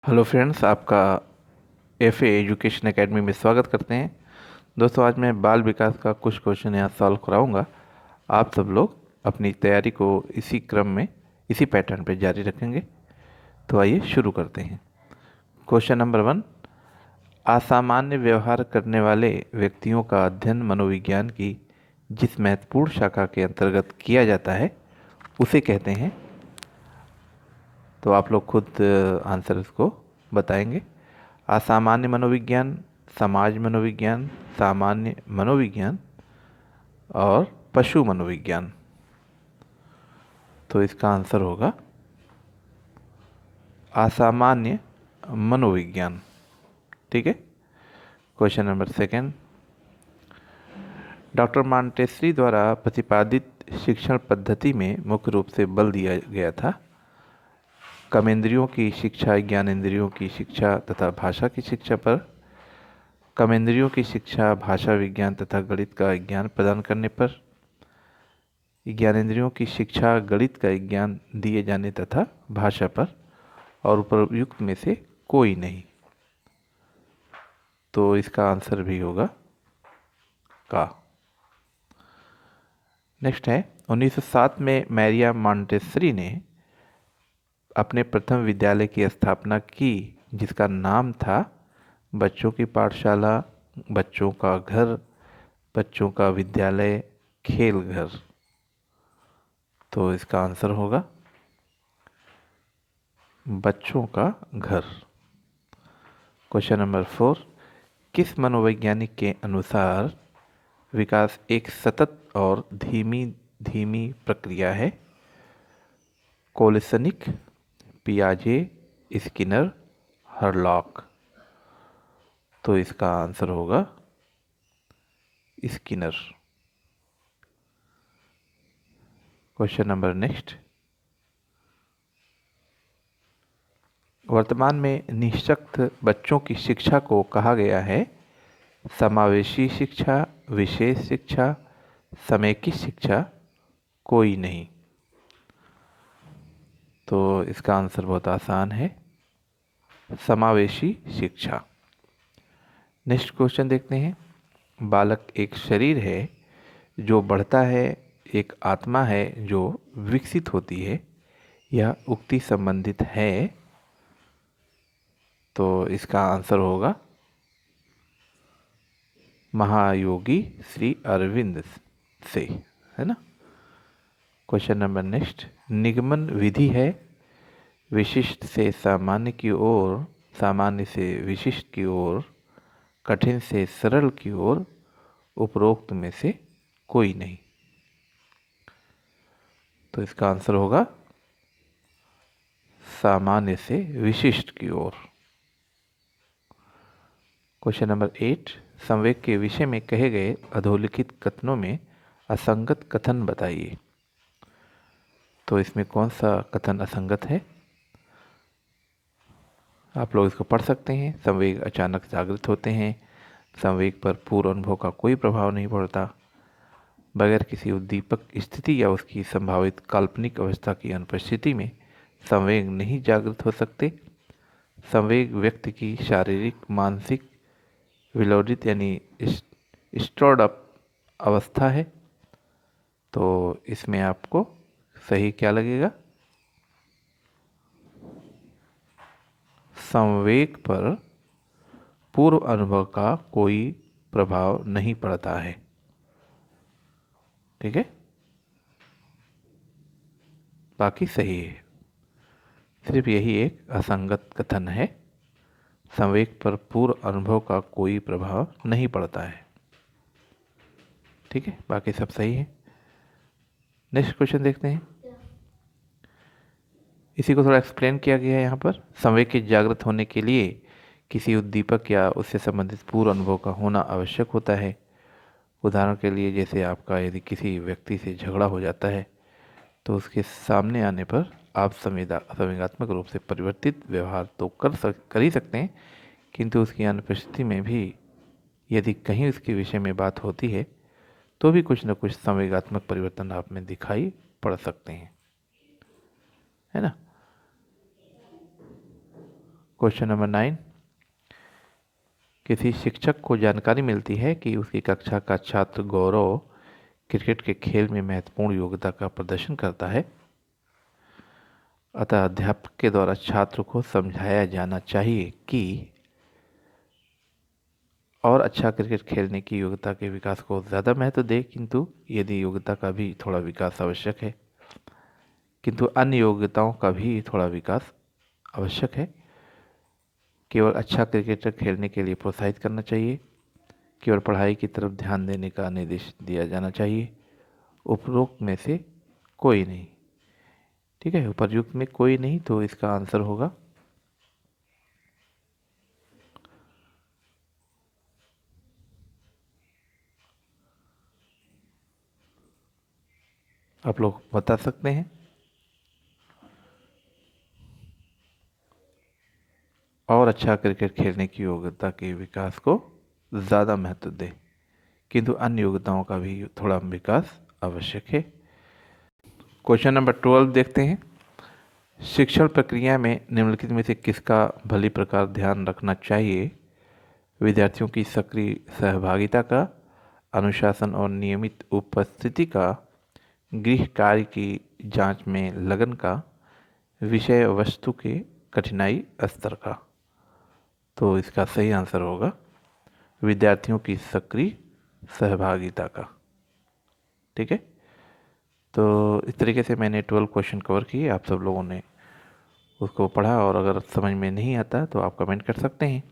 Hello friends, आपका FA education academy में स्वागत करते हैं। दोस्तों, आज मैं बाल विकास का कुछ क्वेश्चन यहाँ सॉल्व कराऊंगा। आप सब लोग अपनी तैयारी को इसी क्रम में, इसी पैटर्न पे जारी रखेंगे। तो आइए शुरू करते हैं। Question number 1। असामान्य व्यवहार करने वाले व्यक्तियों का अध्ययन मनोविज्ञान की जिस महत्वपूर्ण शाखा के अंतर्गत किया जाता है उसे कहते हैं। तो आप लोग खुद आंसर इसको बताएंगे। असामान्य मनोविज्ञान, समाज मनोविज्ञान, सामान्य मनोविज्ञान और पशु मनोविज्ञान। तो इसका आंसर होगा असामान्य मनोविज्ञान। ठीक है। Question number 2। डॉक्टर मॉन्टेसरी द्वारा प्रतिपादित शिक्षण पद्धति में मुख्य रूप से बल दिया गया था कर्मेंद्रियों की शिक्षा, ज्ञानेंद्रियों की शिक्षा तथा भाषा की शिक्षा पर। कर्मेंद्रियों की शिक्षा भाषा विज्ञान तथा गणित का ज्ञान प्रदान करने पर। ज्ञानेंद्रियों की शिक्षा गणित का ज्ञान दिए जाने तथा भाषा पर। और उपयुक्त में से कोई नहीं। तो इसका आंसर भी होगा का। नेक्स्ट है 1907 में मैरिया मॉन्टेसरी ने अपने प्रथम विद्यालय की स्थापना की जिसका नाम था बच्चों की पाठशाला, बच्चों का घर, बच्चों का विद्यालय, खेल घर। तो इसका आंसर होगा बच्चों का घर। Question number 4। किस मनोवैज्ञानिक के अनुसार विकास एक सतत और धीमी धीमी प्रक्रिया है? कोलेसनिक, पियाजे, स्किनर, हरलॉक। तो इसका आंसर होगा स्किनर। Question number next. वर्तमान में निःशक्त बच्चों की शिक्षा को कहा गया है समावेशी शिक्षा, विशेष शिक्षा, समेकित शिक्षा, कोई नहीं। तो इसका आंसर बहुत आसान है, समावेशी शिक्षा। नेक्स्ट क्वेश्चन देखते हैं। बालक एक शरीर है जो बढ़ता है, एक आत्मा है जो विकसित होती है। यह उक्ति संबंधित है। तो इसका आंसर होगा महायोगी श्री अरविंद से, है ना। Question number next. निगमन विधि है विशिष्ट से सामान्य की ओर, सामान्य से विशिष्ट की ओर, कठिन से सरल की ओर, उपरोक्त में से कोई नहीं। तो इसका आंसर होगा सामान्य से विशिष्ट की ओर। Question number 8। संवेग के विषय में कहे गए अधोलिखित कथनों में असंगत कथन बताइए। तो इसमें कौन सा कथन असंगत है? आप लोग इसको पढ़ सकते हैं। संवेग अचानक जागृत होते हैं, संवेग पर पूर्व अनुभव का कोई प्रभाव नहीं पड़ता, बगैर किसी उद्दीपक स्थिति या उसकी संभावित काल्पनिक अवस्था की अनुपस्थिति में संवेग नहीं जागृत हो सकते, संवेग व्यक्ति की शारीरिक, मानसिक, विलोडित यानी स्टोर्ड अप अवस्था है। तो इसमें आपको सही क्या लगेगा? संवेग पर पूर्व अनुभव का कोई प्रभाव नहीं पड़ता है। ठीक है, बाकी सही है। सिर्फ यही एक असंगत कथन है, संवेग पर पूर्व अनुभव का कोई प्रभाव नहीं पड़ता है। ठीक है, बाकी सब सही है। नेक्स्ट क्वेश्चन देखते हैं। इसी को थोड़ा एक्सप्लेन किया गया है यहाँ पर। संवेग के जागृत होने के लिए किसी उद्दीपक या उससे संबंधित पूर्व अनुभव का होना आवश्यक होता है। उदाहरण के लिए, जैसे आपका यदि किसी व्यक्ति से झगड़ा हो जाता है तो उसके सामने आने पर आप संवेगात्मक रूप से परिवर्तित व्यवहार तो कर ही सकते हैं, किंतु उसकी अनुपस्थिति में भी यदि कहीं उसके विषय में बात होती है तो भी कुछ न कुछ संवेगात्मक परिवर्तन आप में दिखाई पड़ सकते हैं, है ना। क्वेश्चन नंबर 9, किसी शिक्षक को जानकारी मिलती है कि उसकी कक्षा का छात्र गौरव क्रिकेट के खेल में महत्वपूर्ण योग्यता का प्रदर्शन करता है, अतः अध्यापक के द्वारा छात्र को समझाया जाना चाहिए कि और अच्छा क्रिकेट खेलने की योग्यता के विकास को ज़्यादा महत्व दे, किंतु यदि योग्यता का भी थोड़ा विकास आवश्यक है, किंतु अन्य योग्यताओं का भी थोड़ा विकास आवश्यक है। केवल अच्छा क्रिकेटर खेलने के लिए प्रोत्साहित करना चाहिए, केवल पढ़ाई की तरफ ध्यान देने का निर्देश दिया जाना चाहिए। उपरोक्त में से कोई नहीं। ठीक है, उपयुक्त में कोई नहीं, तो इसका आंसर होगा आप लोग बता सकते हैं। और अच्छा क्रिकेट खेलने की योग्यता के विकास को ज़्यादा महत्व दें, किंतु अन्य योग्यताओं का भी थोड़ा विकास आवश्यक है। क्वेश्चन नंबर 12 देखते हैं। शिक्षण प्रक्रिया में निम्नलिखित में से किसका भली प्रकार ध्यान रखना चाहिए? विद्यार्थियों की सक्रिय सहभागिता का, अनुशासन और नियमित उपस्थिति का, गृह कार्य की जांच में लगन का, विषय वस्तु के कठिनाई स्तर का। तो इसका सही आंसर होगा विद्यार्थियों की सक्रिय सहभागिता का। ठीक है, तो इस तरीके से मैंने 12 क्वेश्चन कवर किए। आप सब लोगों ने उसको पढ़ा, और अगर समझ में नहीं आता तो आप कमेंट कर सकते हैं।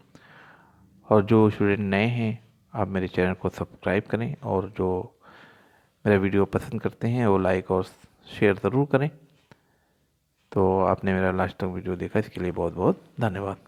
और जो स्टूडेंट नए हैं, आप मेरे चैनल को सब्सक्राइब करें, और जो मेरा वीडियो पसंद करते हैं वो लाइक और शेयर ज़रूर करें। तो आपने मेरा लास्ट तक वीडियो देखा, इसके लिए बहुत बहुत धन्यवाद।